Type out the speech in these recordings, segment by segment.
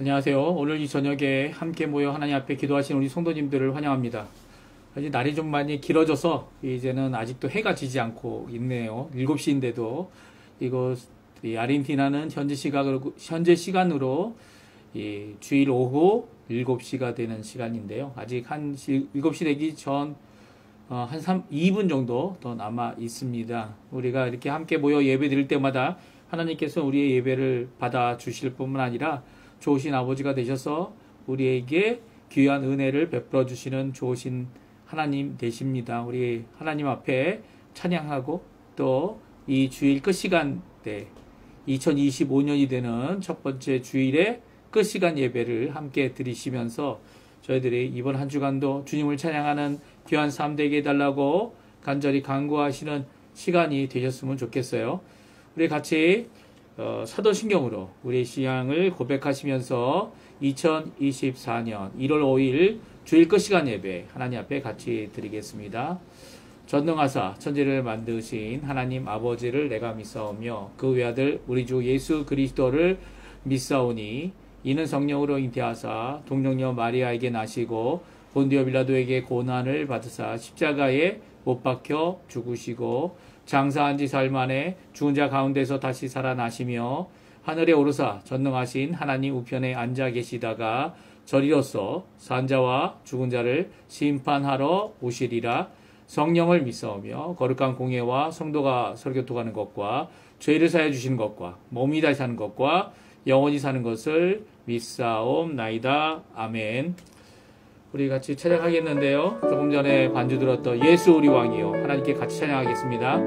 안녕하세요. 오늘 이 저녁에 함께 모여 하나님 앞에 기도하신 우리 성도님들을 환영합니다. 아직 날이 좀 많이 길어져서 이제는 아직도 해가 지지 않고 있네요. 7시인데도 이곳 아르헨티나는 현재 시간으로 이 주일 오후 7시가 되는 시간인데요. 아직 한 7시 되기 전 한 2분 정도 더 남아 있습니다. 우리가 이렇게 함께 모여 예배 드릴 때마다 하나님께서 우리의 예배를 받아 주실 뿐만 아니라 좋으신 아버지가 되셔서 우리에게 귀한 은혜를 베풀어 주시는 좋으신 하나님 되십니다. 우리 하나님 앞에 찬양하고 또 이 주일 끝 시간 때 2025년이 되는 첫 번째 주일의 끝 시간 예배를 함께 드리시면서 저희들이 이번 한 주간도 주님을 찬양하는 귀한 삶 되게 해달라고 간절히 간구하시는 시간이 되셨으면 좋겠어요. 우리 같이 사도신경으로 우리의 신앙을 고백하시면서 2024년 1월 5일 주일 끝 시간 예배 하나님 앞에 같이 드리겠습니다. 전능하사 천지를 만드신 하나님 아버지를 내가 믿사오며 그 외아들 우리 주 예수 그리스도를 믿사오니 이는 성령으로 잉태하사 동정녀 마리아에게 나시고 본디오 빌라도에게 고난을 받으사 십자가에 못 박혀 죽으시고 장사한 지 사흘 만에 죽은 자 가운데서 다시 살아나시며 하늘에 오르사 전능하신 하나님 우편에 앉아 계시다가 저리로서 산 자와 죽은 자를 심판하러 오시리라. 성령을 믿사오며 거룩한 공예와 성도가 설교토하는 것과 죄를 사해 주시는 것과 몸이 다시 사는 것과 영원히 사는 것을 믿사옵나이다. 아멘. 우리 같이 찬양하겠는데요. 조금 전에 반주 들었던 예수 우리 왕이요 하나님께 같이 찬양하겠습니다.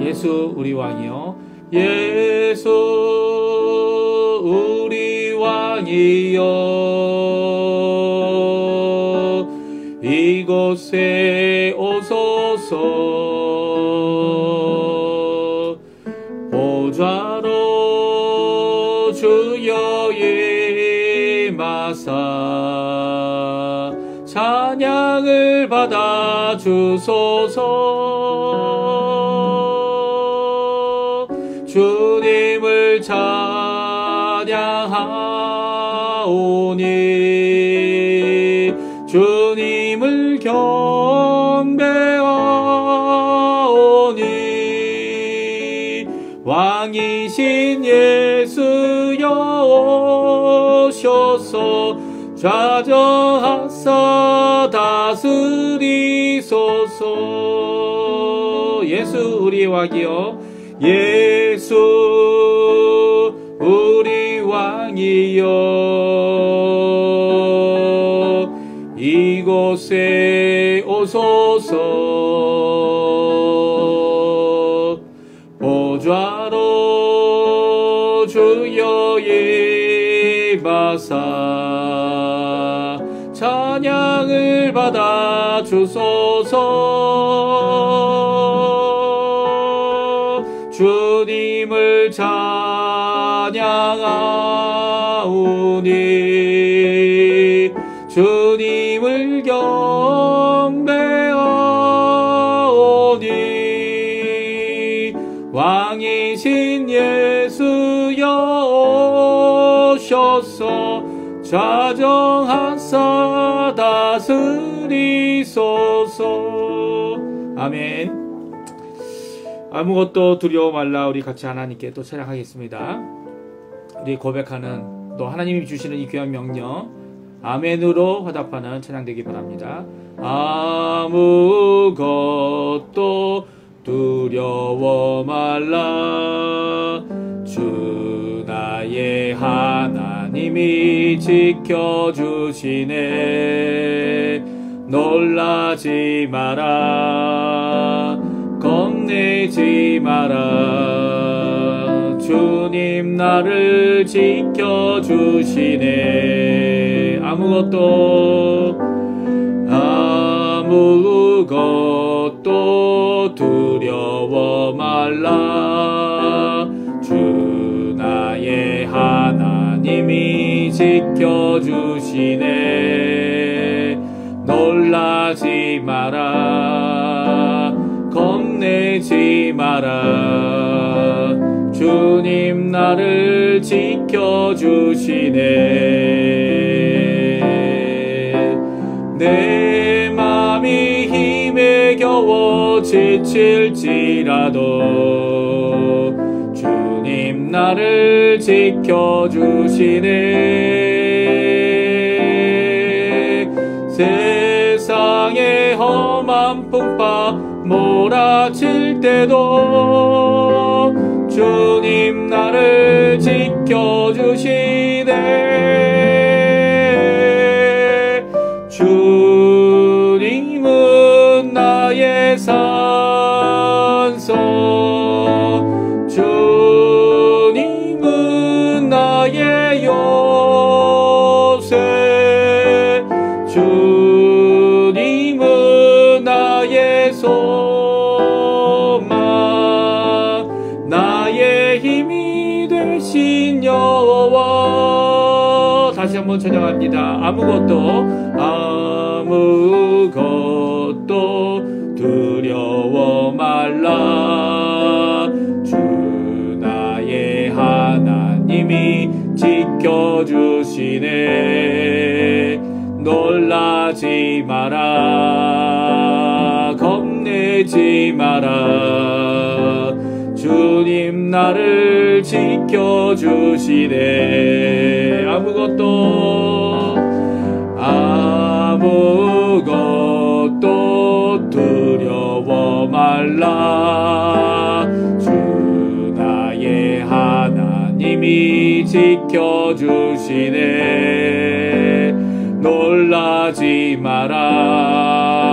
예수 우리 왕이요 예수 우리 왕이요 이곳에 오소서 보좌로 주여 임하사 찬양을 받아 주소서 주님을 찬양하오니 주님을 경배하오니 왕이신 예수여 오셔서 좌정하사 다스리소서. 예수 우리 왕이여 예수 우리 왕이여 이곳에 오소서 보좌로 주여 임하사 찬양을 받아 주소서 주님을 찬양하오니 주님을 경배하오니 왕이신 예수여 오셔서 좌정하사 다스리소서. 아멘. 아무것도 두려워 말라. 우리 같이 하나님께 또 찬양하겠습니다. 우리 고백하는 또 하나님이 주시는 이 귀한 명령 아멘으로 화답하는 찬양 되기 바랍니다. 아무것도 두려워 말라. 주 나의 하나님이 지켜주시네. 놀라지 마라. 겁내지 마라. 주님 나를 지켜주시네. 아무것도 두려워 말라. 주 나의 하나님이 지켜주시네. 놀라지 마라. 겁내지 마라. 주 주님 나를 지켜주시네. 내 맘이 힘에 겨워 지칠지라도 주님 나를 지켜주시네. 세상의 험한 풍파 몰아칠 때도 주님 나를 지켜주시네. 주님은 나의 산성, 주님은 나의 요새, 주님은 나의 소망, 나의 힘이 되신 여호와. 다시 한번 찬양합니다. 아무것도 두려워 말라. 주 나의 하나님이 지켜주시네. 놀라지 마라, 겁내지 마라. 주님 나를 지켜주시네. 아무것도 두려워 말라. 주 나의 하나님이 지켜주시네. 놀라지 마라,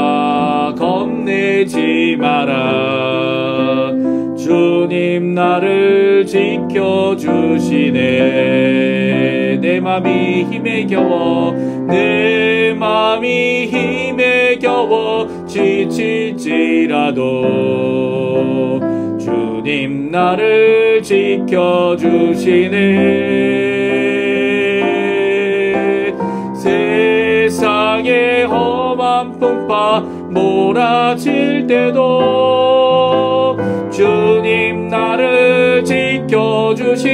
겁내지 마라. 주님 나를 지켜주시네. 내 맘이 힘에 겨워, 내 맘이 힘에 겨워 지칠지라도 주님 나를 지켜주시네. 세상의 험한 풍파 몰아칠 때도 주님 나를 지켜주시네.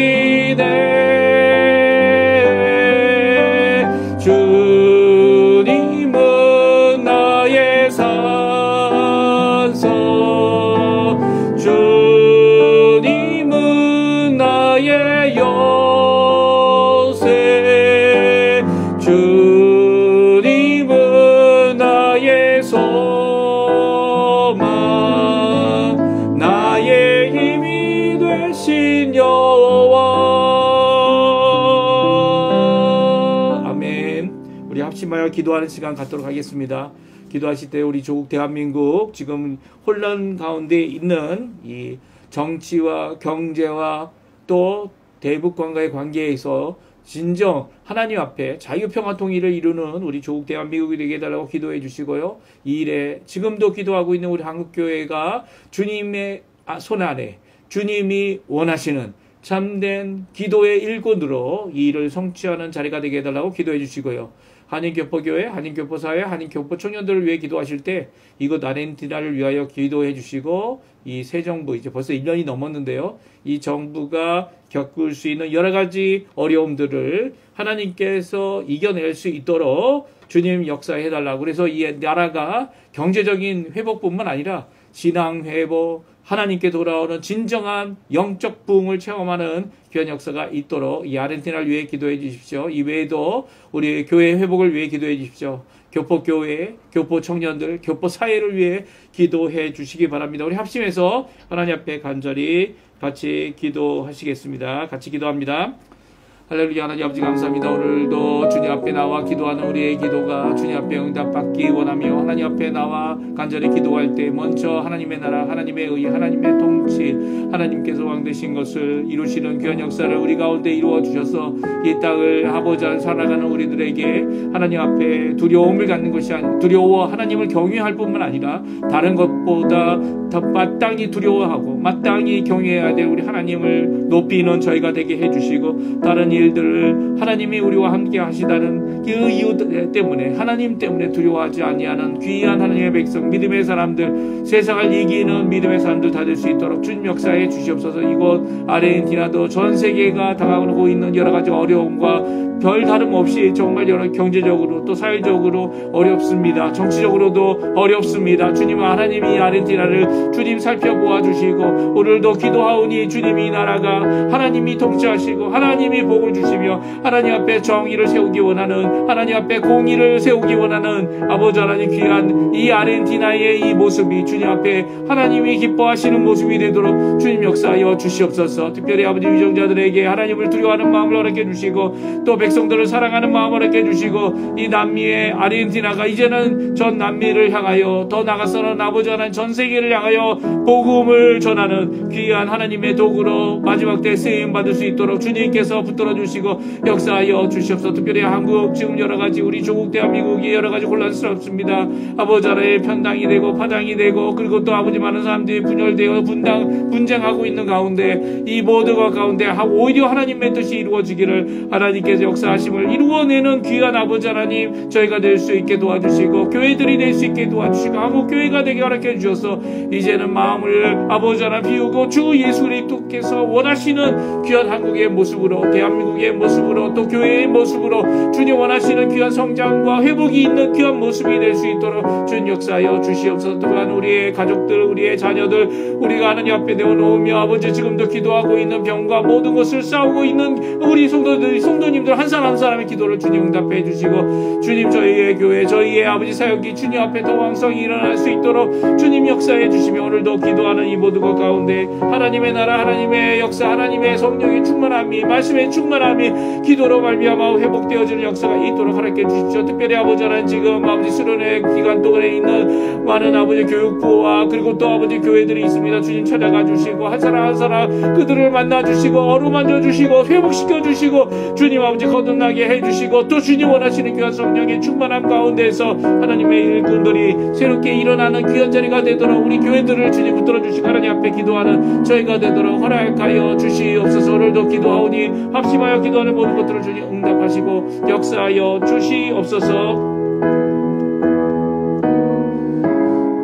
주님은 나의 산성, 주님은 나의 요새, 주님은 나의 소망, 나의 힘이 되신 여호와. 아멘. 우리 합심하여 기도하는 시간 갖도록 하겠습니다. 기도하실 때 우리 조국 대한민국 지금 혼란 가운데 있는 이 정치와 경제와 또 대북과의 관계에서 진정 하나님 앞에 자유평화 통일을 이루는 우리 조국 대한민국이 되게 해달라고 기도해 주시고요. 이 일에 지금도 기도하고 있는 우리 한국교회가 주님의 손 아래 주님이 원하시는 참된 기도의 일꾼으로 이 일을 성취하는 자리가 되게 해달라고 기도해 주시고요. 한인교포교회, 한인교포사회, 한인교포 청년들을 위해 기도하실 때 이곳 아르헨티나를 위하여 기도해 주시고 이 새 정부 이제 벌써 1년이 넘었는데요. 이 정부가 겪을 수 있는 여러 가지 어려움들을 하나님께서 이겨낼 수 있도록 주님 역사해 달라고. 그래서 이 나라가 경제적인 회복뿐만 아니라 신앙 회복, 하나님께 돌아오는 진정한 영적 부흥을 체험하는 귀한 역사가 있도록 이 아르헨티나를 위해 기도해 주십시오. 이 외에도 우리 교회 회복을 위해 기도해 주십시오. 교포교회, 교포 청년들, 교포 사회를 위해 기도해 주시기 바랍니다. 우리 합심해서 하나님 앞에 간절히 같이 기도하시겠습니다. 같이 기도합니다. 할렐루야. 하나님 아버지 감사합니다. 오늘도 주님 앞에 나와 기도하는 우리의 기도가 주님 앞에 응답받기 원하며 하나님 앞에 나와 간절히 기도할 때 먼저 하나님의 나라, 하나님의 의, 하나님의 통치, 하나님께서 왕되신 것을 이루시는 귀한 역사를 우리 가운데 이루어 주셔서 이 땅을 하고자 살아가는 우리들에게 하나님 앞에 두려움을 갖는 것이 아니라 두려워 하나님을 경외할 뿐만 아니라 다른 것보다 더 마땅히 두려워하고 마땅히 경외해야 될 우리 하나님을 높이는 저희가 되게 해주시고 다른 일들을 하나님이 우리와 함께 하시다는 그 이유 때문에, 하나님 때문에 두려워하지 아니하는 귀한 하나님의 백성, 믿음의 사람들, 세상을 이기는 믿음의 사람들 다 될 수 있도록 주님 역사해 주시옵소서. 이곳 아르헨티나도 전 세계가 당하고 있는 여러 가지 어려움과 별 다름 없이 정말 여러 경제적으로 또 사회적으로 어렵습니다. 정치적으로도 어렵습니다. 주님, 하나님이 아르헨티나를 주님 살펴보아 주시고, 오늘도 기도하오니 주님 이 나라가 하나님이 통치하시고 하나님이 복을 주시며 하나님 앞에 정의를 세우기 원하는, 하나님 앞에 공의를 세우기 원하는 아버지 하나님, 귀한 이 아르헨티나의 이 모습이 주님 앞에 하나님이 기뻐하시는 모습이 되도록 주님 역사하여 주시옵소서. 특별히 아버지 위정자들에게 하나님을 두려워하는 마음을 허락해 주시고, 또 백성들을 사랑하는 마음을 허락해 주시고, 이 남미의 아르헨티나가 이제는 전 남미를 향하여, 더 나아가서는 아버지 하나님 전 세계를 향하여 복음을 전하는 귀한 하나님의 도구로 마지막 때 쓰임 받을 수 있도록 주님께서 붙들어 주시고 역사하여 주시옵소서. 특별히 한국, 지금 여러 가지 우리 조국 대한민국이 여러 가지 혼란스럽습니다. 아버지 하나님 편당이 되고 파당이 되고, 그리고 또 아버지 많은 사람들이 분열되어 분쟁하고 있는 가운데, 이 모두가 가운데 오히려 하나님의 뜻이 이루어지기를 하나님께서 역사하심을 이루어내는 귀한 아버지 하나님, 저희가 될 수 있게 도와주시고 교회들이 될 수 있게 도와주시고 한국 교회가 되게 허락해 주셔서 이제는 마음을 아버지 하나님 비우고 주 예수 그리스도께서 원하시는 귀한 한국의 모습으로, 대한민국의 모습으로, 또 교회의 모습으로 주님 원하시는 귀한 성장과 회복이 있는 귀한 모습이 될 수 있도록 주님 역사하여 주시옵소서. 또한 우리의 가족들, 우리의 자녀들, 우리가 하나님 앞에 내어놓으며 아버지 지금도 기도하고 있는 병과 모든 것을 싸우고 있는 우리 성도님들 한 사람 한 사람의 기도를 주님 응답해 주시고, 주님 저희의 교회, 저희의 아버지 사역이 주님 앞에 더 왕성히 일어날 수 있도록 주님 역사해 주시며, 오늘도 기도하는 이 모든 것 가운데 하나님의 나라, 하나님의 역사, 하나님의 성령의 충만함이, 말씀의 충만함이 기도로 말미암아 회복되어지는 역사가 있도록 허락해 주십시오. 특별히 아버지 하나님, 지금 아버지 수련회 기간 동안에 있는 많은 아버지 교육부와 그리고 또 아버지 교회들이 있습니다. 주님 찾아가 주시고 한 사람 한 사람 그들을 만나 주시고 어루만져 주시고 회복시켜 주시고 주님 아버지 거듭나게 해 주시고, 또 주님 원하시는 귀한 성령의 충만함 가운데에서 하나님의 일꾼들이 새롭게 일어나는 귀한 자리가 되도록 우리 교회들을 주님 붙들어 주시고 하나님 앞에 기도하는 저희가 되도록 허락하여 주시옵소서. 오늘도 기도하오니 합심하여 기도하는 모든 것들을 주님 응답하시고 역사하여 주시옵소서.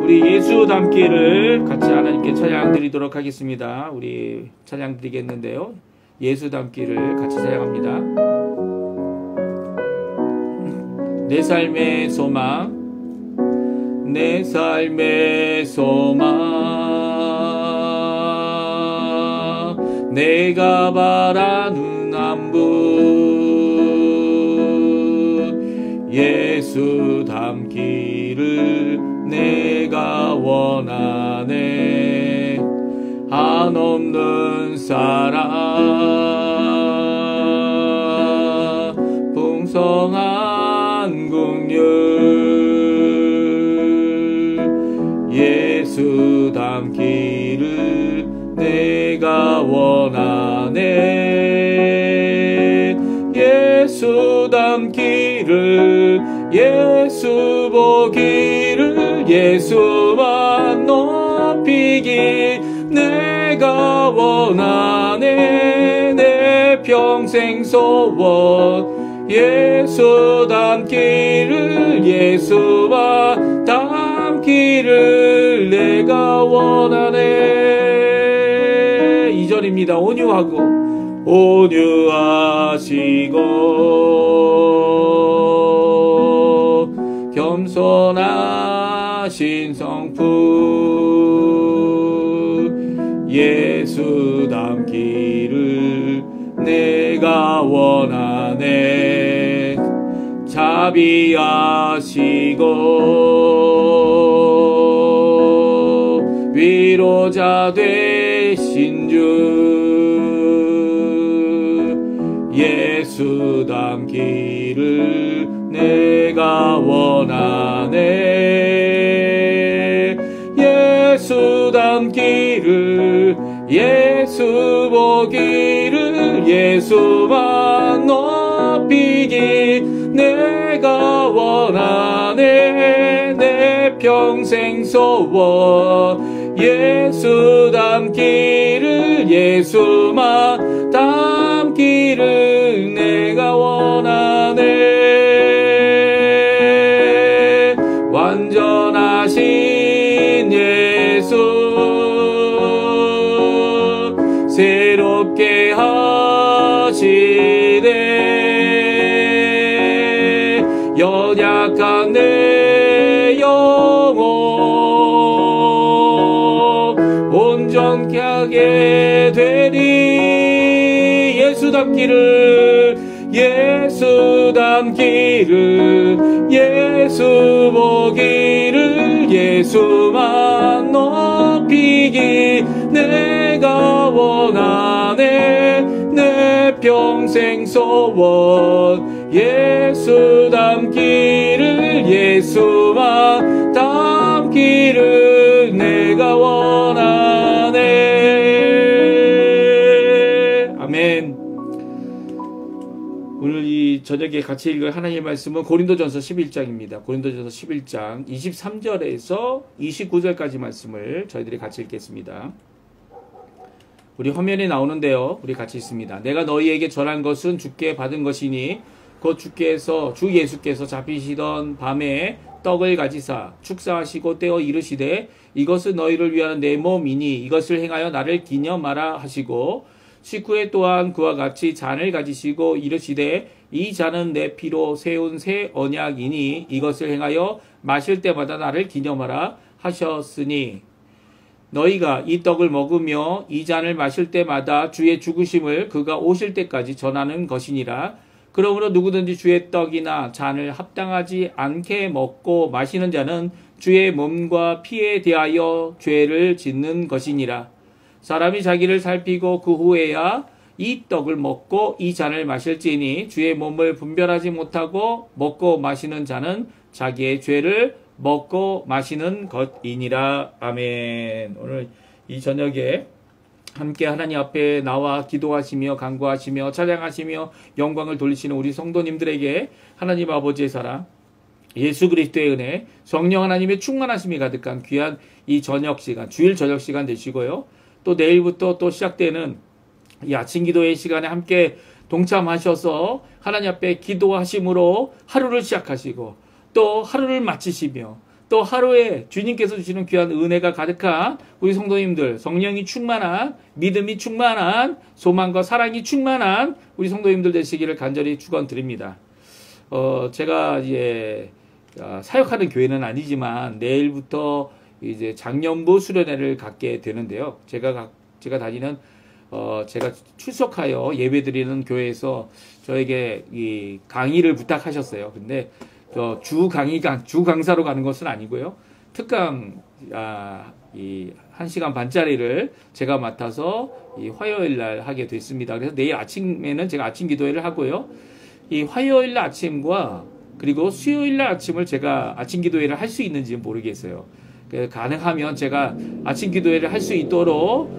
우리 예수 닮기를 같이 하나님께 찬양 드리도록 하겠습니다. 우리 찬양 드리겠는데요, 예수 닮기를 같이 찬양합니다. 내 삶의 소망, 내 삶의 소망, 내가 바라는 한 분, 예수 닮기를 내가 원하네. 한없는 사랑, 풍성한 국률, 예수 닮기를 내가 원하네. 예수 닮기를, 예수 보기를, 예수만 높이기 내가 원하네. 내 평생 소원, 예수 닮기를, 예수만 닮기를 내가 원하네. 2절입니다. 온유하고 온유하시고 겸손하신 성품, 예수 닮기를 내가 원하네. 자비하시고 위로자 되신 주, 예수 닮기를 내가 원하네. 예수 닮기를, 예수 보기를, 예수만 높이기 내가 원하네. 내 평생 소원, 예수 닮기를, 예수만 닮기를 새롭게 하시네. 연약한 내 영혼 온전케 하게 되리. 예수 닮기를, 예수 닮기를, 예수 보기를, 예수만 높이기 내가 원하네. 내 평생 소원 예수 닮기를, 예수만 닮기를 내가 원하네. 아멘. 오늘 이 저녁에 같이 읽을 하나님의 말씀은 고린도전서 11장입니다. 고린도전서 11장 23절에서 29절까지 말씀을 저희들이 같이 읽겠습니다. 우리 화면에 나오는데요. 우리 같이 읽습니다. 내가 너희에게 전한 것은 주께 받은 것이니 곧 주 예수께서 잡히시던 밤에 떡을 가지사 축사하시고 떼어 이르시되 이것은 너희를 위하는 내 몸이니 이것을 행하여 나를 기념하라 하시고, 식후에 또한 그와 같이 잔을 가지시고 이르시되 이 잔은 내 피로 세운 새 언약이니 이것을 행하여 마실 때마다 나를 기념하라 하셨으니, 너희가 이 떡을 먹으며 이 잔을 마실 때마다 주의 죽으심을 그가 오실 때까지 전하는 것이니라. 그러므로 누구든지 주의 떡이나 잔을 합당하지 않게 먹고 마시는 자는 주의 몸과 피에 대하여 죄를 짓는 것이니라. 사람이 자기를 살피고 그 후에야 이 떡을 먹고 이 잔을 마실지니 주의 몸을 분별하지 못하고 먹고 마시는 자는 자기의 죄를 먹고 마시는 것이니라. 아멘. 오늘 이 저녁에 함께 하나님 앞에 나와 기도하시며 간구하시며 찬양하시며 영광을 돌리시는 우리 성도님들에게 하나님 아버지의 사랑, 예수 그리스도의 은혜, 성령 하나님의 충만하심이 가득한 귀한 이 저녁 시간, 주일 저녁 시간 되시고요. 또 내일부터 또 시작되는 이 아침 기도의 시간에 함께 동참하셔서 하나님 앞에 기도하심으로 하루를 시작하시고 또 하루를 마치시며 또 하루에 주님께서 주시는 귀한 은혜가 가득한 우리 성도님들, 성령이 충만한, 믿음이 충만한, 소망과 사랑이 충만한 우리 성도님들 되시기를 간절히 축원드립니다. 제가 이제 사역하는 교회는 아니지만 내일부터 이제 작년부 수련회를 갖게 되는데요. 제가 다니는 제가 출석하여 예배드리는 교회에서 저에게 이 강의를 부탁하셨어요. 근데 주 강사로 가는 것은 아니고요. 특강 이 1시간 반짜리를 제가 맡아서 이 화요일 날 하게 됐습니다. 그래서 내일 아침에는 제가 아침 기도회를 하고요. 이 화요일 날 아침과 그리고 수요일 날 아침을 제가 아침 기도회를 할 수 있는지는 모르겠어요. 가능하면 제가 아침 기도회를 할 수 있도록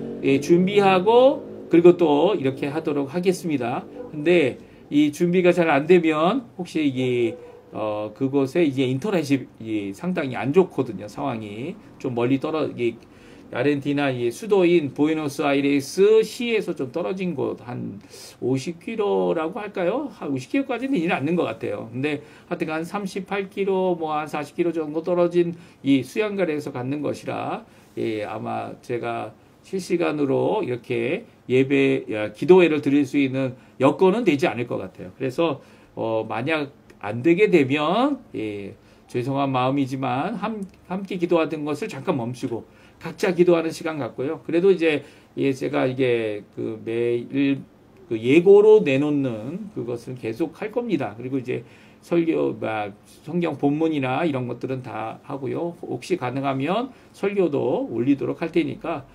준비하고 그리고 또 이렇게 하도록 하겠습니다. 근데 이 준비가 잘 안 되면 혹시 이게 그곳에 이제 인터넷이 상당히 안 좋거든요. 상황이 좀 멀리 아르헨티나 수도인 부에노스아이레스 시에서 좀 떨어진 곳 한 50km라고 할까요? 한 50km까지는 되지는 않는 것 같아요. 근데 하여튼 한 38km, 뭐 한 40km 정도 떨어진 이 수양가에서 갖는 것이라 아마 제가 실시간으로 이렇게 기도회를 드릴 수 있는 여건은 되지 않을 것 같아요. 그래서 만약 안 되게 되면 죄송한 마음이지만 함께 기도하던 것을 잠깐 멈추고 각자 기도하는 시간 갖고요. 그래도 이제 제가 이게 매일 예고로 내놓는 그것은 계속 할 겁니다. 그리고 이제 설교, 성경 본문이나 이런 것들은 다 하고요. 혹시 가능하면 설교도 올리도록 할 테니까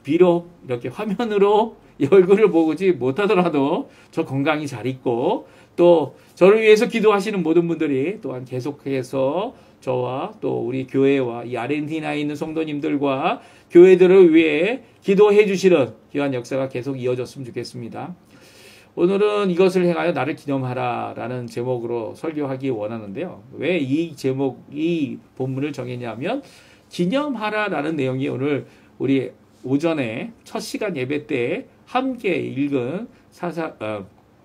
비록 이렇게 화면으로 얼굴을 보지 못하더라도 저 건강히 잘 있고 또 저를 위해서 기도하시는 모든 분들이 또한 계속해서 저와 또 우리 교회와 이 아르헨티나에 있는 성도님들과 교회들을 위해 기도해 주시는 귀한 역사가 계속 이어졌으면 좋겠습니다. 오늘은 이것을 행하여 나를 기념하라 라는 제목으로 설교하기 원하는데요. 왜 이 본문을 정했냐면 기념하라 라는 내용이 오늘 우리 오전에 첫 시간 예배 때 함께 읽은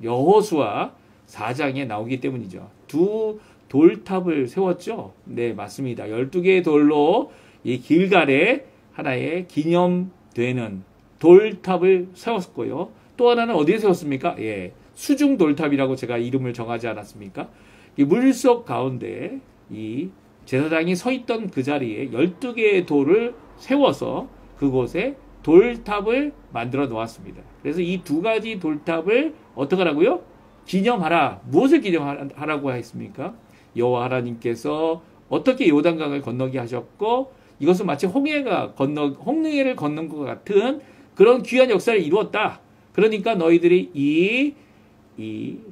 여호수아 4장에 나오기 때문이죠. 두 돌탑을 세웠죠. 네, 맞습니다. 12개의 돌로 이 길갈에 하나의 기념되는 돌탑을 세웠고요. 또 하나는 어디에 세웠습니까? 예, 수중 돌탑이라고 제가 이름을 정하지 않았습니까? 이 물속 가운데 이 제사장이 서 있던 그 자리에 12개의 돌을 세워서 그곳에 돌탑을 만들어 놓았습니다. 그래서 이 두 가지 돌탑을 어떻게 하라고요? 기념하라. 무엇을 기념하라고 했습니까? 여호와 하나님께서 어떻게 요단강을 건너게 하셨고, 이것은 마치 홍해를 건넌 것 같은 그런 귀한 역사를 이루었다. 그러니까 너희들이 이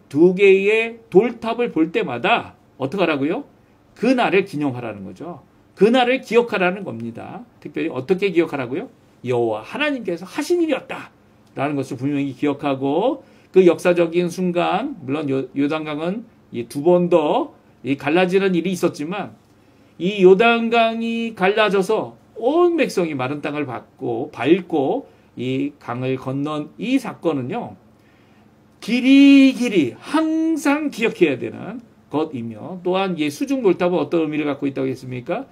두 개의 돌탑을 볼 때마다 어떻게 하라고요? 그 날을 기념하라는 거죠. 그 날을 기억하라는 겁니다. 특별히 어떻게 기억하라고요? 여호와 하나님께서 하신 일이었다 라는 것을 분명히 기억하고, 그 역사적인 순간, 물론 요단강은 두 번 더 갈라지는 일이 있었지만, 이 요단강이 갈라져서 온 백성이 마른 땅을 밟고 이 강을 건넌 이 사건은요, 길이길이 항상 기억해야 되는 것이며, 또한 수중 돌탑은 어떤 의미를 갖고 있다고 했습니까?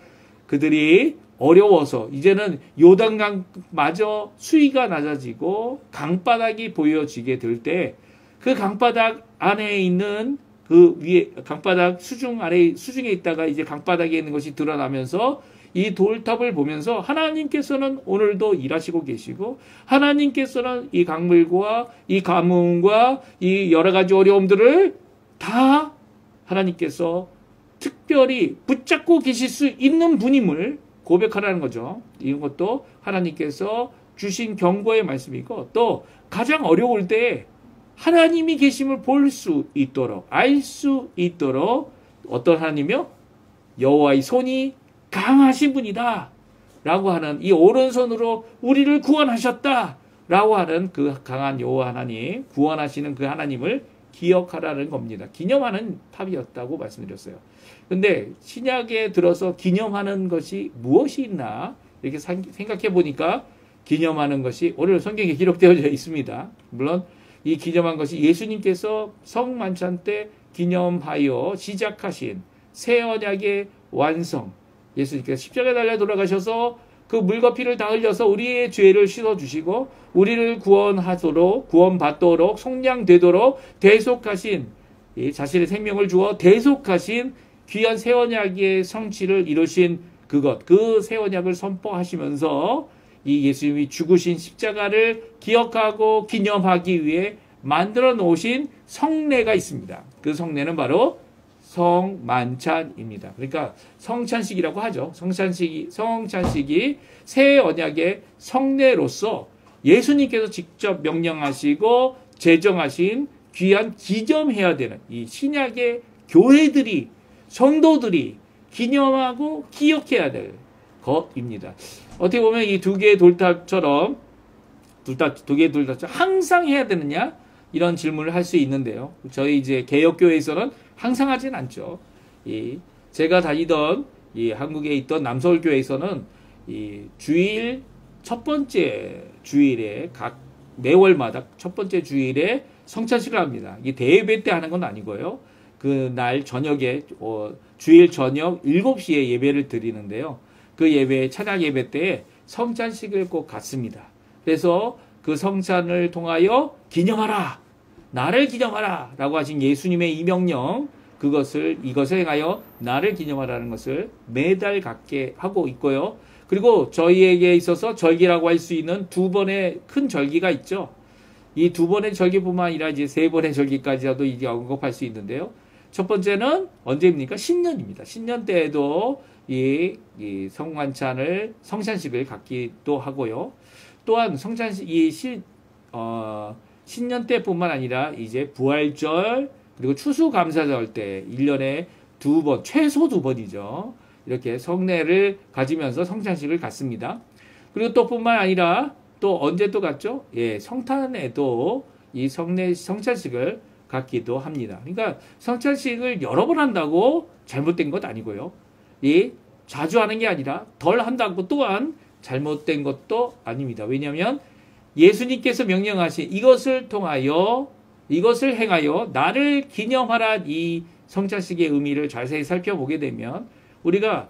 그들이 어려워서 이제는 요단강마저 수위가 낮아지고 강바닥이 보여지게 될 때, 그 강바닥 안에 있는 그 위에 강바닥 수중에 있다가 이제 강바닥에 있는 것이 드러나면서 이 돌탑을 보면서 하나님께서는 오늘도 일하시고 계시고, 하나님께서는 이 강물과 이 가뭄과 이 여러 가지 어려움들을 다 하나님께서 특별히 붙잡고 계실 수 있는 분임을 고백하라는 거죠. 이것도 하나님께서 주신 경고의 말씀이고, 또 가장 어려울 때 하나님이 계심을 볼 수 있도록, 알 수 있도록 어떤 하나님이요? 여호와의 손이 강하신 분이다 라고 하는, 이 오른손으로 우리를 구원하셨다 라고 하는 그 강한 여호와 하나님, 구원하시는 그 하나님을 기억하라는 겁니다. 기념하는 탑이었다고 말씀드렸어요. 근데 신약에 들어서 기념하는 것이 무엇이 있나 이렇게 생각해 보니까, 기념하는 것이 오늘 성경에 기록되어져 있습니다. 물론 이 기념한 것이 예수님께서 성만찬 때 기념하여 시작하신 새 언약의 완성, 예수님께서 십자가에 달려 돌아가셔서 그 물과 피를 다 흘려서 우리의 죄를 씻어주시고 우리를 구원받도록 속량되도록 대속하신, 자신의 생명을 주어 대속하신 귀한 새 언약의 성취를 이루신 그 새 언약을 선포하시면서 이 예수님이 죽으신 십자가를 기억하고 기념하기 위해 만들어 놓으신 성례가 있습니다. 그 성례는 바로 성만찬입니다. 그러니까 성찬식이라고 하죠. 성찬식이 새 언약의 성례로서 예수님께서 직접 명령하시고 제정하신 귀한 기념해야 되는 이 신약의 교회들이, 성도들이 기념하고 기억해야 될 것입니다. 어떻게 보면 이 두 개의 돌탑처럼 항상 해야 되느냐? 이런 질문을 할 수 있는데요. 저희 이제 개혁교회에서는 항상 하진 않죠. 제가 다니던 한국에 있던 남서울교회에서는 주일 첫 번째 주일에 매월마다 첫 번째 주일에 성찬식을 합니다. 이 대예배 때 하는 건 아니고요. 그 날 저녁에 주일 저녁 7시에 예배를 드리는데요. 그 예배, 찬양 예배 때에 성찬식을 꼭 갖습니다. 그래서 그 성찬을 통하여 기념하라, 나를 기념하라 라고 하신 예수님의 이 명령, 이것을 행하여 나를 기념하라는 것을 매달 갖게 하고 있고요. 그리고 저희에게 있어서 절기라고 할 수 있는 두 번의 큰 절기가 있죠. 이 두 번의 절기뿐만 아니라 이제 세 번의 절기까지도 이제 언급할 수 있는데요. 첫 번째는 언제입니까? 신년입니다. 신년 때에도 이 성찬식을 갖기도 하고요. 또한 신년 때뿐만 아니라 이제 부활절, 그리고 추수감사절 때 1년에 최소 두 번이죠. 이렇게 성례를 가지면서 성찬식을 갖습니다. 그리고 또 뿐만 아니라 또 언제 또 갖죠? 성탄에도 이 성찬식을 갖기도 합니다. 그러니까 성찬식을 여러 번 한다고 잘못된 것 아니고요. 자주 하는 게 아니라 덜 한다고 또한 잘못된 것도 아닙니다. 왜냐하면 예수님께서 명령하신 이것을 행하여 나를 기념하라, 이 성찬식의 의미를 자세히 살펴보게 되면 우리가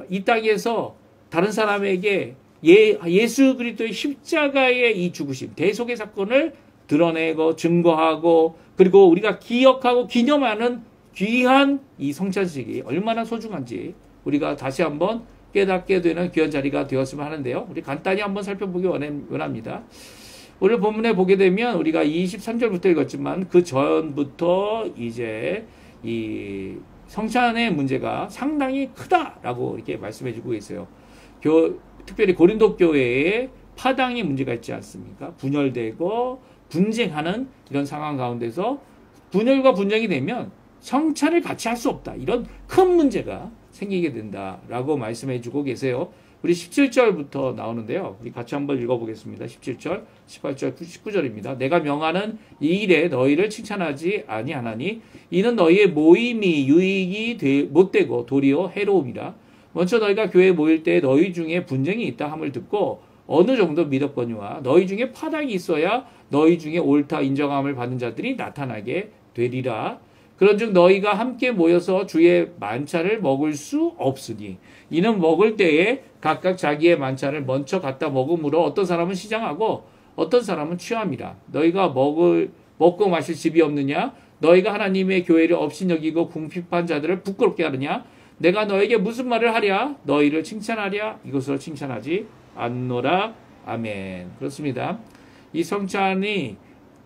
이 땅에서 다른 사람에게 예수 그리스도의 십자가의 이 죽으심, 대속의 사건을 드러내고 증거하고 그리고 우리가 기억하고 기념하는 귀한 이 성찬식이 얼마나 소중한지 우리가 다시 한번 깨닫게 되는 귀한 자리가 되었으면 하는데요. 우리 간단히 한번 살펴보기 원합니다. 오늘 본문에 보게 되면 우리가 23절부터 읽었지만 그 전부터 이제 이 성찬의 문제가 상당히 크다라고 이렇게 말씀해 주고 있어요. 특별히 고린도 교회에 파당의 문제가 있지 않습니까? 분열되고 분쟁하는 이런 상황 가운데서 분열과 분쟁이 되면 성찬을 같이 할 수 없다. 이런 큰 문제가 생기게 된다라고 말씀해 주고 계세요. 우리 17절부터 나오는데요. 우리 같이 한번 읽어보겠습니다. 17절, 18절, 19절입니다. 내가 명하는 이 일에 너희를 칭찬하지 아니하나니 이는 너희의 모임이 유익이 못되고 도리어 해로움이라. 먼저 너희가 교회에 모일 때 너희 중에 분쟁이 있다 함을 듣고 어느 정도 믿었거니와 너희 중에 파당이 있어야 너희 중에 옳다 인정함을 받는 자들이 나타나게 되리라. 그런즉 너희가 함께 모여서 주의 만찬을 먹을 수 없으니 이는 먹을 때에 각각 자기의 만찬을 먼저 갖다 먹음으로 어떤 사람은 시장하고 어떤 사람은 취함이라. 너희가 먹고 마실 집이 없느냐? 너희가 하나님의 교회를 업신여기고 궁핍한 자들을 부끄럽게 하느냐? 내가 너에게 무슨 말을 하랴? 너희를 칭찬하랴? 이것으로 칭찬하지 않노라. 아멘. 그렇습니다. 이 성찬이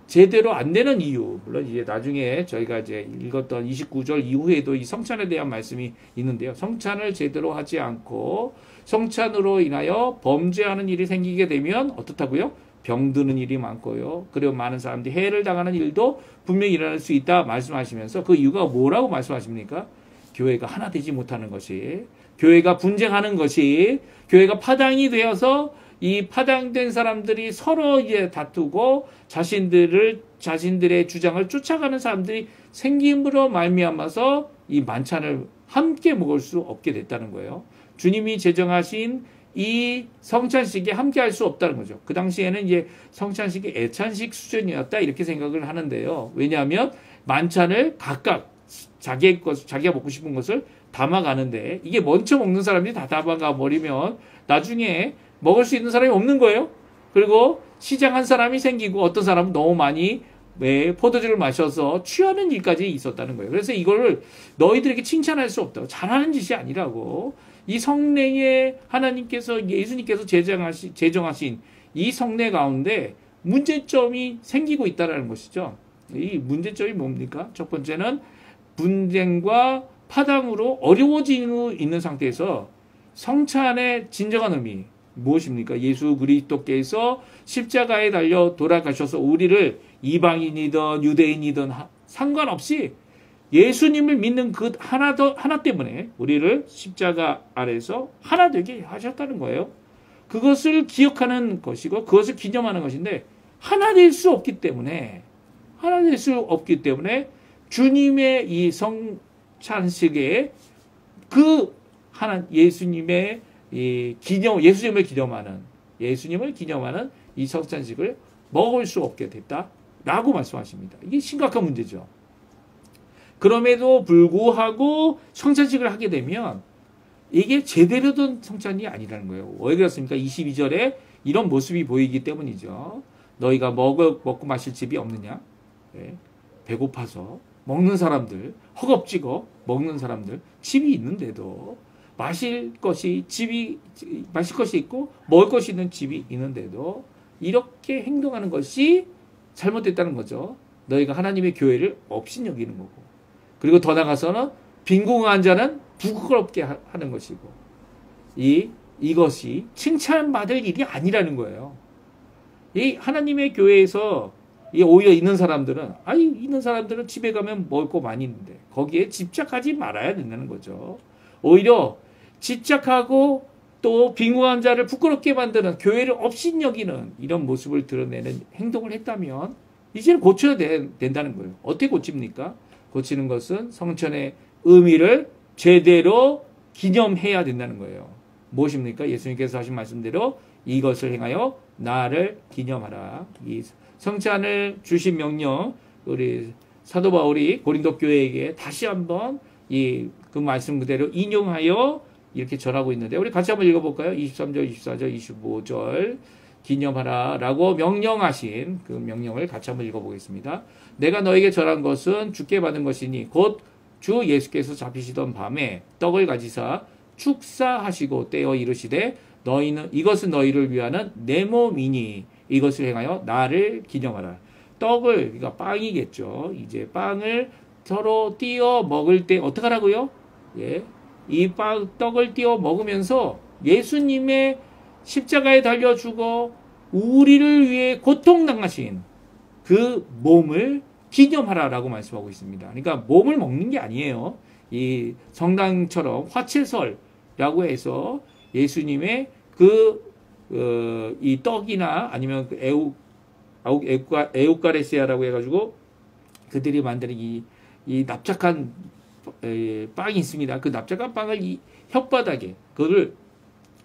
제대로 안 되는 이유, 물론 이제 나중에 저희가 이제 읽었던 29절 이후에도 이 성찬에 대한 말씀이 있는데요. 성찬을 제대로 하지 않고 성찬으로 인하여 범죄하는 일이 생기게 되면 어떻다고요? 병드는 일이 많고요. 그리고 많은 사람들이 해를 당하는 일도 분명히 일어날 수 있다 말씀하시면서 그 이유가 뭐라고 말씀하십니까? 교회가 하나 되지 못하는 것이, 교회가 분쟁하는 것이, 교회가 파당이 되어서 이 파당된 사람들이 서로 이제 다투고 자신들의 주장을 쫓아가는 사람들이 생김으로 말미암아서 이 만찬을 함께 먹을 수 없게 됐다는 거예요. 주님이 제정하신 이 성찬식에 함께 할 수 없다는 거죠. 그 당시에는 이제 성찬식이 애찬식 수준이었다 이렇게 생각을 하는데요. 왜냐하면 만찬을 각각 자기가 먹고 싶은 것을 담아가는데 이게 먼저 먹는 사람들이 다 담아가 버리면 나중에 먹을 수 있는 사람이 없는 거예요. 그리고 시장한 사람이 생기고 어떤 사람은 너무 많이 포도주를 마셔서 취하는 일까지 있었다는 거예요. 그래서 이거를 너희들에게 칭찬할 수 없다고, 잘하는 짓이 아니라고, 이 성례에 하나님께서 예수님께서 제정하신 이 성례 가운데 문제점이 생기고 있다는 것이죠. 이 문제점이 뭡니까? 첫 번째는 분쟁과 파당으로 어려워지고 있는 상태에서 성찬의 진정한 의미 무엇입니까? 예수 그리스도께서 십자가에 달려 돌아가셔서 우리를 이방인이든 유대인이든 상관없이 예수님을 믿는 그 하나 때문에 우리를 십자가 아래서 하나 되게 하셨다는 거예요. 그것을 기억하는 것이고 그것을 기념하는 것인데 하나 될 수 없기 때문에 주님의 이 성찬식에 그 하나 예수님의 예수님을 기념하는 이 성찬식을 먹을 수 없게 됐다라고 말씀하십니다. 이게 심각한 문제죠. 그럼에도 불구하고 성찬식을 하게 되면 이게 제대로 된 성찬이 아니라는 거예요. 왜 그렇습니까? 22절에 이런 모습이 보이기 때문이죠. 너희가 먹고 마실 집이 없느냐? 네. 배고파서 먹는 사람들, 허겁지겁 먹는 사람들, 집이 있는데도 마실 것이 있고 먹을 것이 있는 집이 있는데도 이렇게 행동하는 것이 잘못됐다는 거죠. 너희가 하나님의 교회를 업신여기는 거고, 그리고 더 나아가서는 빈궁한 자는 부끄럽게 하는 것이고, 이것이 칭찬받을 일이 아니라는 거예요. 이 하나님의 교회에서 오히려 있는 사람들은 집에 가면 먹을 거 많이 있는데 거기에 집착하지 말아야 된다는 거죠. 오히려 집착하고 또 빈궁한 자를 부끄럽게 만드는, 교회를 업신여기는 이런 모습을 드러내는 행동을 했다면 이제는 고쳐야 된다는 거예요. 어떻게 고칩니까? 고치는 것은 성찬의 의미를 제대로 기념해야 된다는 거예요. 무엇입니까? 예수님께서 하신 말씀대로 이것을 행하여 나를 기념하라. 이 성찬을 주신 명령, 우리 사도 바울이 고린도 교회에게 다시 한번 그 말씀 그대로 인용하여 이렇게 전하고 있는데 우리 같이 한번 읽어볼까요? 23절, 24절, 25절 기념하라 라고 명령하신 그 명령을 같이 한번 읽어보겠습니다. 내가 너에게 전한 것은 주께 받은 것이니 곧 주 예수께서 잡히시던 밤에 떡을 가지사 축사하시고 떼어 이르시되 너희는 이것은 너희를 위하는 내 몸이니 이것을 행하여 나를 기념하라. 떡을 그러니까 빵이겠죠. 이제 빵을 서로 띄어 먹을 때 어떻게 하라고요? 예. 이 떡을 띄어 먹으면서 예수님의 십자가에 달려 죽어 우리를 위해 고통당하신 그 몸을 기념하라라고 말씀하고 있습니다. 그러니까 몸을 먹는 게 아니에요. 이 성당처럼 화채설이라고 해서 예수님의 이 떡이나 아니면 그 에우카레시아라고 해가지고 그들이 만드는 이 납작한 빵이 있습니다. 그 납작한 빵을 이 혓바닥에 그거를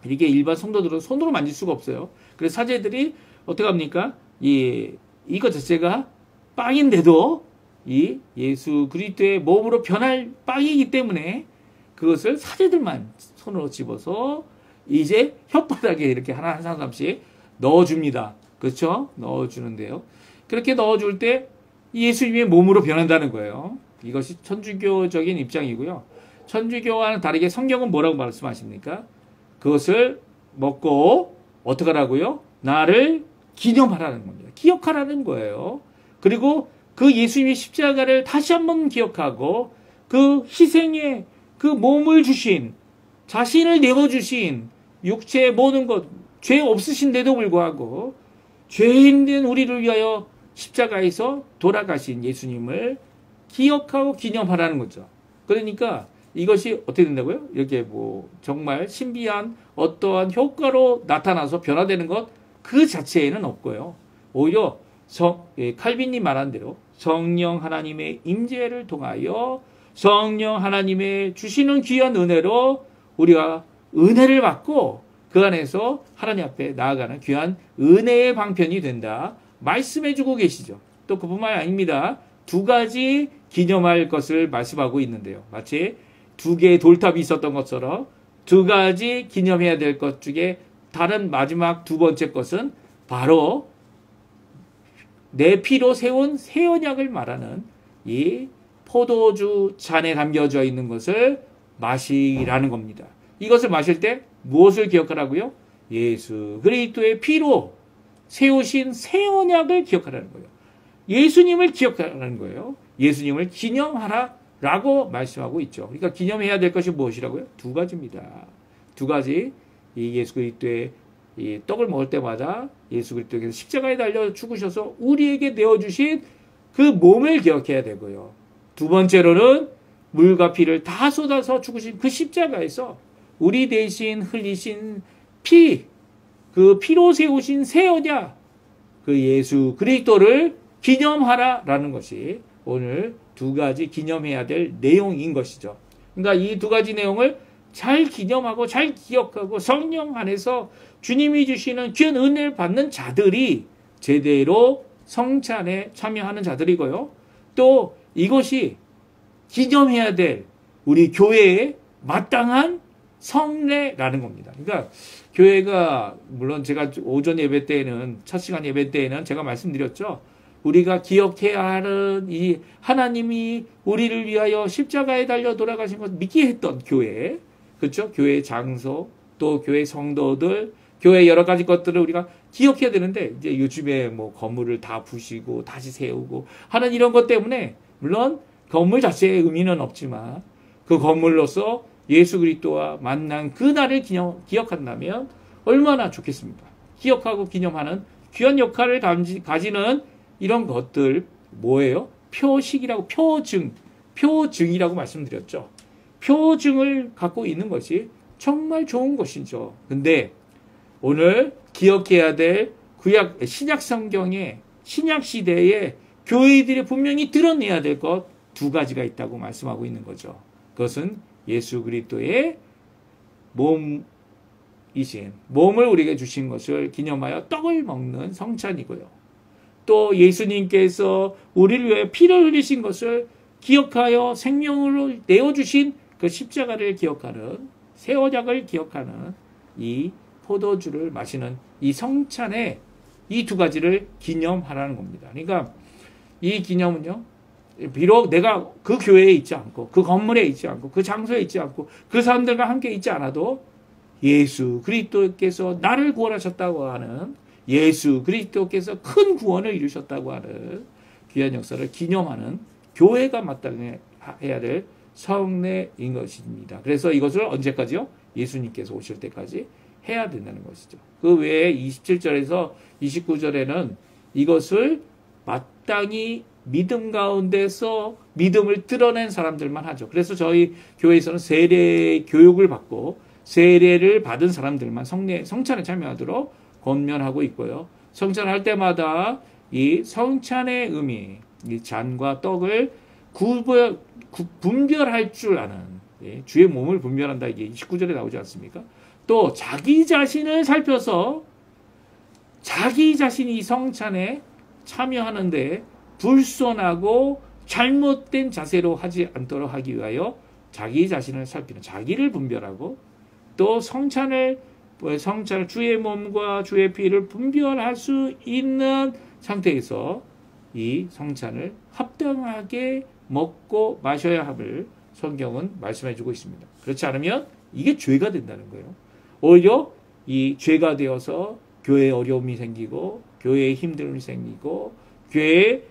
이게 일반 성도들은 손으로 만질 수가 없어요. 그래서 사제들이 어떻게 합니까? 이거 자체가 빵인데도 이 예수 그리스도의 몸으로 변할 빵이기 때문에 그것을 사제들만 손으로 집어서 이제 혓바닥에 이렇게 하나 한 사람씩 넣어줍니다. 그렇죠? 넣어주는데요. 그렇게 넣어줄 때 예수님의 몸으로 변한다는 거예요. 이것이 천주교적인 입장이고요. 천주교와는 다르게 성경은 뭐라고 말씀하십니까? 그것을 먹고 어떻게 하라고요? 나를 기념하라는 겁니다. 기억하라는 거예요. 그리고 그 예수님의 십자가를 다시 한번 기억하고 그 희생에 그 몸을 주신 자신을 내어주신 육체의 모든 것 죄 없으신데도 불구하고 죄인 된 우리를 위하여 십자가에서 돌아가신 예수님을 기억하고 기념하라는 거죠. 그러니까 이것이 어떻게 된다고요? 이렇게 뭐 정말 신비한 어떠한 효과로 나타나서 변화되는 것 그 자체에는 없고요. 오히려 칼빈이 말한 대로 성령 하나님의 임재를 통하여 성령 하나님의 주시는 귀한 은혜로 우리가 은혜를 받고 그 안에서 하나님 앞에 나아가는 귀한 은혜의 방편이 된다. 말씀해주고 계시죠. 또 그뿐만 아닙니다. 두 가지 기념할 것을 말씀하고 있는데요. 마치 두 개의 돌탑이 있었던 것처럼 두 가지 기념해야 될 것 중에 다른 마지막 두 번째 것은 바로 내 피로 세운 새 언약을 말하는 이 포도주 잔에 담겨져 있는 것을 마시라는 겁니다. 이것을 마실 때 무엇을 기억하라고요? 예수 그리스도의 피로 세우신 새 언약을 기억하라는 거예요. 예수님을 기억하라는 거예요. 예수님을 기념하라라고 말씀하고 있죠. 그러니까 기념해야 될 것이 무엇이라고요? 두 가지입니다. 두 가지. 이 예수 그리스도의 이 떡을 먹을 때마다 예수 그리스도께서 십자가에 달려 죽으셔서 우리에게 내어주신 그 몸을 기억해야 되고요. 두 번째로는 물과 피를 다 쏟아서 죽으신 그 십자가에서 우리 대신 흘리신 피, 그 피로 세우신 새 언약, 그 예수 그리스도를 기념하라라는 것이 오늘 두 가지 기념해야 될 내용인 것이죠. 그러니까 이 두 가지 내용을 잘 기념하고 잘 기억하고 성령 안에서 주님이 주시는 귀한 은혜를 받는 자들이 제대로 성찬에 참여하는 자들이고요. 또 이것이 기념해야 될 우리 교회의 마땅한 성례라는 겁니다. 그러니까 교회가 물론 제가 오전 예배 때에는 첫 시간 예배 때에는 제가 말씀드렸죠. 우리가 기억해야 하는 이 하나님이 우리를 위하여 십자가에 달려 돌아가신 것을 믿게 했던 교회, 그렇죠? 교회 장소, 또 교회 성도들, 교회 여러 가지 것들을 우리가 기억해야 되는데 이제 요즘에 뭐 건물을 다 부시고 다시 세우고 하는 이런 것 때문에 물론 건물 자체의 의미는 없지만 그 건물로서 예수 그리스도와 만난 그 날을 기억한다면 얼마나 좋겠습니까? 기억하고 기념하는 귀한 역할을 가지는 이런 것들 뭐예요? 표식이라고 표증이라고 말씀드렸죠. 표증을 갖고 있는 것이 정말 좋은 것이죠. 근데 오늘 기억해야 될 신약 성경의 신약 시대에 교회들이 분명히 드러내야 될 것 두 가지가 있다고 말씀하고 있는 거죠. 그것은 예수 그리스도의 몸을 우리에게 주신 것을 기념하여 떡을 먹는 성찬이고요. 또 예수님께서 우리를 위해 피를 흘리신 것을 기억하여 생명으로 내어주신 그 십자가를 기억하는 새 언약을 기억하는 이 포도주를 마시는 이 성찬에 이 두 가지를 기념하라는 겁니다. 그러니까 이 기념은요, 비록 내가 그 교회에 있지 않고 그 건물에 있지 않고 그 장소에 있지 않고 그 사람들과 함께 있지 않아도 예수 그리스도께서 나를 구원하셨다고 하는, 예수 그리스도께서 큰 구원을 이루셨다고 하는 귀한 역사를 기념하는 교회가 마땅해야 될 성례인 것입니다. 그래서 이것을 언제까지요? 예수님께서 오실 때까지 해야 된다는 것이죠. 그 외에 27절에서 29절에는 이것을 마땅히 믿음 가운데서 믿음을 드러낸 사람들만 하죠. 그래서 저희 교회에서는 세례 교육을 받고 세례를 받은 사람들만 성찬에 참여하도록 권면하고 있고요. 성찬할 때마다 이 성찬의 의미, 이 잔과 떡을 분별할 줄 아는, 주의 몸을 분별한다, 이게 29절에 나오지 않습니까? 또 자기 자신을 살펴서 자기 자신이 이 성찬에 참여하는데 불손하고 잘못된 자세로 하지 않도록 하기 위하여 자기 자신을 살피는, 자기를 분별하고 또 성찬을 주의 몸과 주의 피를 분별할 수 있는 상태에서 이 성찬을 합당하게 먹고 마셔야 함을 성경은 말씀해 주고 있습니다. 그렇지 않으면 이게 죄가 된다는 거예요. 오히려 이 죄가 되어서 교회에 어려움이 생기고 교회에 힘듦이 생기고 교회에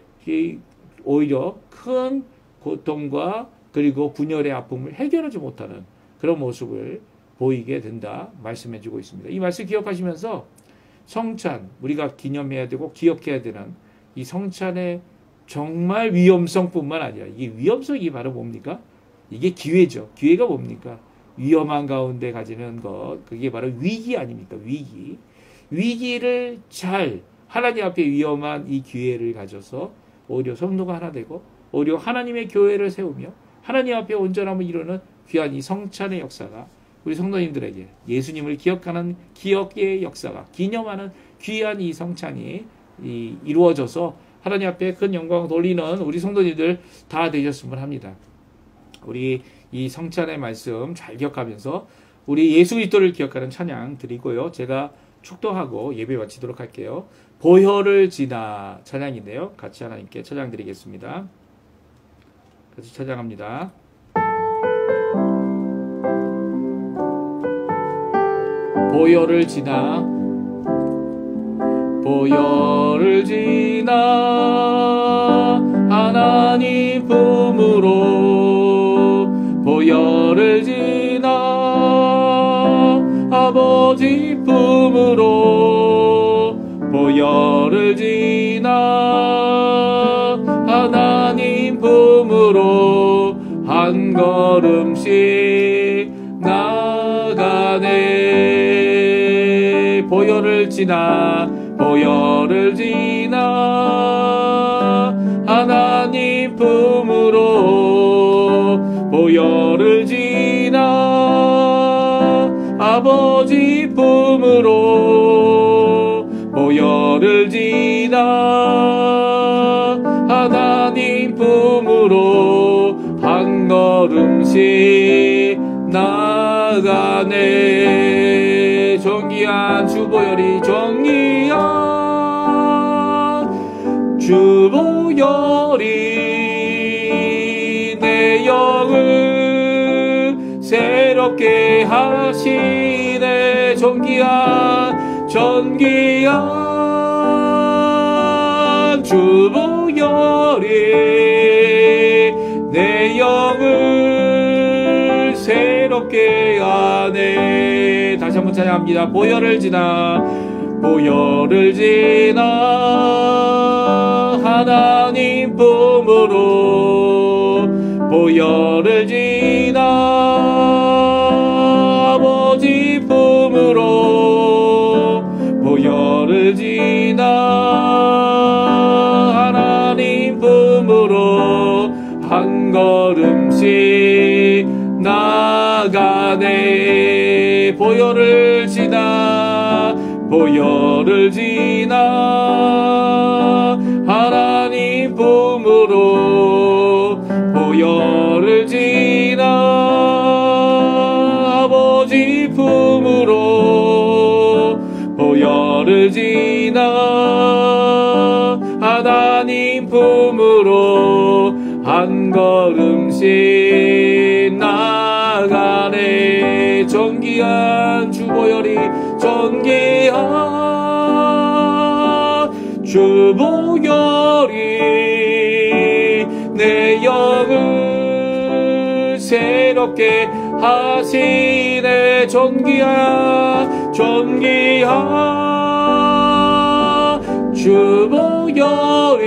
오히려 큰 고통과 그리고 분열의 아픔을 해결하지 못하는 그런 모습을 보이게 된다 말씀해 주고 있습니다. 이 말씀 기억하시면서 성찬, 우리가 기념해야 되고 기억해야 되는 이 성찬의 정말 위험성뿐만 아니라, 이게 위험성이 바로 뭡니까? 이게 기회죠. 기회가 뭡니까? 위험한 가운데 가지는 것, 그게 바로 위기 아닙니까? 위기. 위기를 잘, 하나님 앞에 위험한 이 기회를 가져서 오히려 성도가 하나 되고 오히려 하나님의 교회를 세우며 하나님 앞에 온전함을 이루는 귀한 이 성찬의 역사가 우리 성도님들에게 예수님을 기억하는 기억의 역사가, 기념하는 귀한 이 성찬이 이루어져서 하나님 앞에 큰 영광을 돌리는 우리 성도님들 다 되셨으면 합니다. 우리 이 성찬의 말씀 잘 기억하면서 우리 예수 그리스도를 기억하는 찬양 드리고요. 제가 축도하고 예배 마치도록 할게요. 보혈을 지나 찬양인데요. 같이 하나님께 찬양 드리겠습니다. 같이 찬양합니다. 보혈을 지나 보혈을 지나 하나님 품으로 보혈을 지나 아버지 품으로 보혈을 지나 하나님 품으로 한 걸음씩 나가네. 보혈을 지나 보혈을 지나 하나님 품으로 보혈을 지나 아버지 품으로 보혈을 지나 하나님 품으로 한 걸음씩 나가네. 존귀한 주보혈이 존귀한 주보혈이 내 영을 새롭게 하시네. 존귀한 주보혈이 내 영을 새롭게 하네. 다시 한번 찬양합니다. 보혈을 지나 보혈을 지나 하나님 품으로 보혈을 지나 아버지 품으로 보혈을 지나 하나님 품으로 한 걸음씩 나가네. 보혈을 지나 보혈을 지나 하나님 품으로 보혈을 지나 보혈을 지나 하나님 품으로 한 걸음씩 나가네. 존귀한 주보혈이 존귀한 주보혈이 내 영을 새롭게 하시네. 존귀한 주보혈이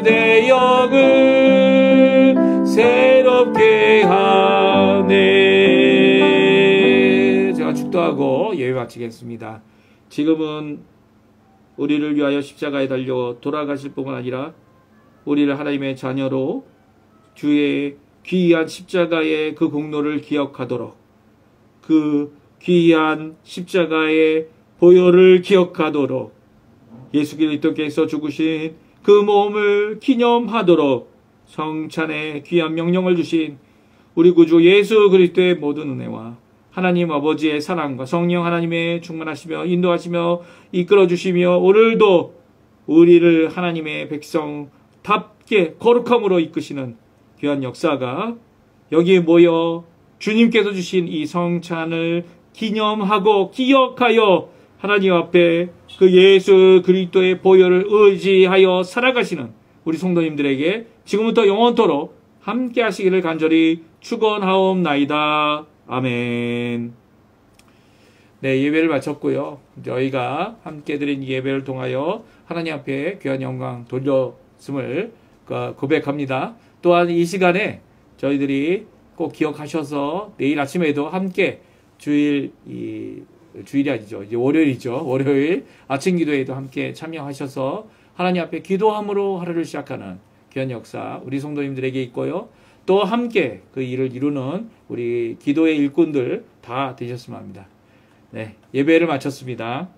내 영을 새롭게 하네. 제가 축도하고 예배 마치겠습니다. 지금은 우리를 위하여 십자가에 달려 돌아가실 뿐만 아니라 우리를 하나님의 자녀로 주의 귀한 십자가의 그 공로를 기억하도록, 그 귀한 십자가의 보혈을 기억하도록, 예수 그리스도께서 죽으신 그 몸을 기념하도록 성찬의 귀한 명령을 주신 우리 구주 예수 그리스도의 모든 은혜와 하나님 아버지의 사랑과 성령 하나님의 충만하시며 인도하시며 이끌어주시며 오늘도 우리를 하나님의 백성답게 거룩함으로 이끄시는 귀한 역사가 여기에 모여 주님께서 주신 이 성찬을 기념하고 기억하여 하나님 앞에 그 예수 그리스도의 보혈을 의지하여 살아가시는 우리 성도님들에게 지금부터 영원토록 함께 하시기를 간절히 축원하옵나이다. 아멘. 네, 예배를 마쳤고요. 저희가 함께 드린 예배를 통하여 하나님 앞에 귀한 영광 돌렸음을 고백합니다. 또한 이 시간에 저희들이 꼭 기억하셔서 내일 아침에도 함께 주일이 아니죠. 이제 월요일이죠. 월요일 아침 기도에도 함께 참여하셔서 하나님 앞에 기도함으로 하루를 시작하는 귀한 역사 우리 성도님들에게 있고요. 또 함께 그 일을 이루는 우리 기도의 일꾼들 다 되셨으면 합니다. 네, 예배를 마쳤습니다.